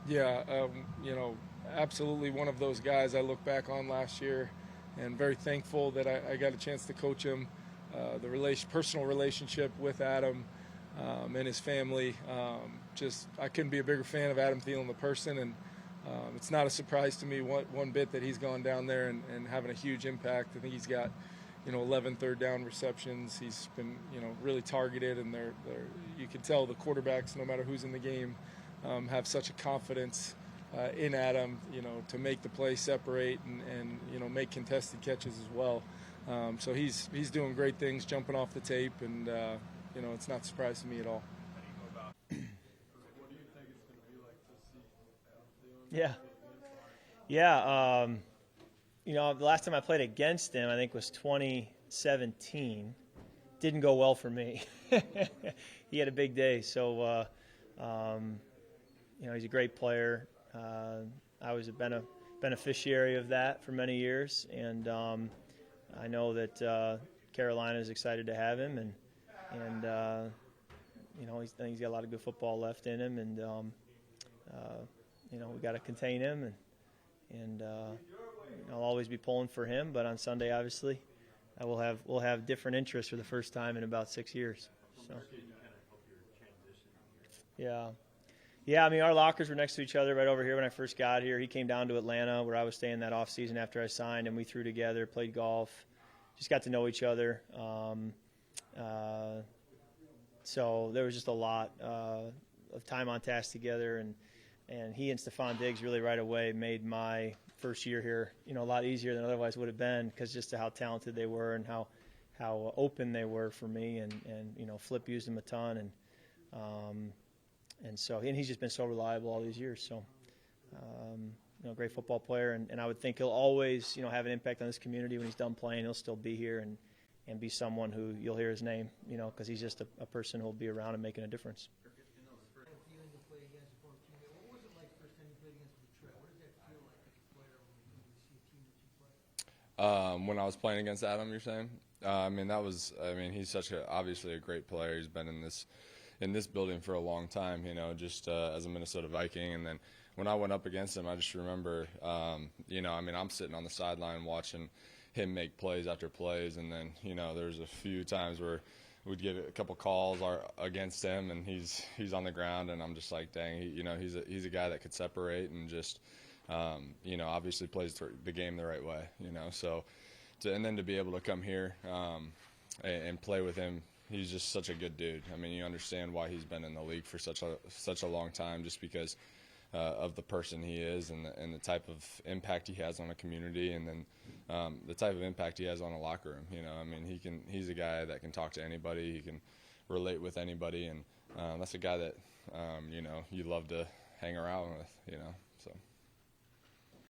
Yeah, absolutely one of those guys I look back on last year, and very thankful that I got a chance to coach him. Personal relationship with Adam and his family. Just I couldn't be a bigger fan of Adam Thielen, the person, and it's not a surprise to me one bit that he's gone down there and having a huge impact. I think he's got 11 third down receptions. He's been really targeted, and you can tell the quarterbacks, no matter who's in the game, have such a confidence in Adam, to make the play, separate, and make contested catches as well. So he's doing great things, jumping off the tape, and it's not a surprise to me at all. Yeah. Yeah. The last time I played against him, I think, was 2017. Didn't go well for me. He had a big day. So, he's a great player. I was a beneficiary of that for many years. And I know that Carolina is excited to have him. And he's got a lot of good football left in him. And, we got to contain him. And I'll always be pulling for him, but on Sunday, obviously, we'll have different interests for the first time in about 6 years. So, yeah. I mean, our lockers were next to each other right over here when I first got here. He came down to Atlanta, where I was staying that off season after I signed, and we threw together, played golf, just got to know each other. So there was just a lot of time on task together, and he and Stephon Diggs really right away made my first year here, a lot easier than otherwise would have been, because just to how talented they were and how open they were for me, and Flip used him a ton, and he's just been so reliable all these years. So, great football player, and I would think he'll always, have an impact on this community. When he's done playing, he'll still be here and be someone who you'll hear his name, because he's just a person who'll be around and making a difference. When I was playing against Adam, you're saying? He's obviously a great player. He's been in this building for a long time, just as a Minnesota Viking. And then when I went up against him, I just remember, I'm sitting on the sideline watching him make plays after plays. And then, there's a few times where we'd get a couple calls against him, and he's on the ground, and I'm just like, dang, he's a guy that could separate and just – obviously plays the game the right way, So, and then to be able to come here and play with him, he's just such a good dude. I mean, you understand why he's been in the league for such a long time, just because of the person he is and the type of impact he has on a community, and then the type of impact he has on a locker room. He's a guy that can talk to anybody, he can relate with anybody, and that's a guy that you love to hang around with, So.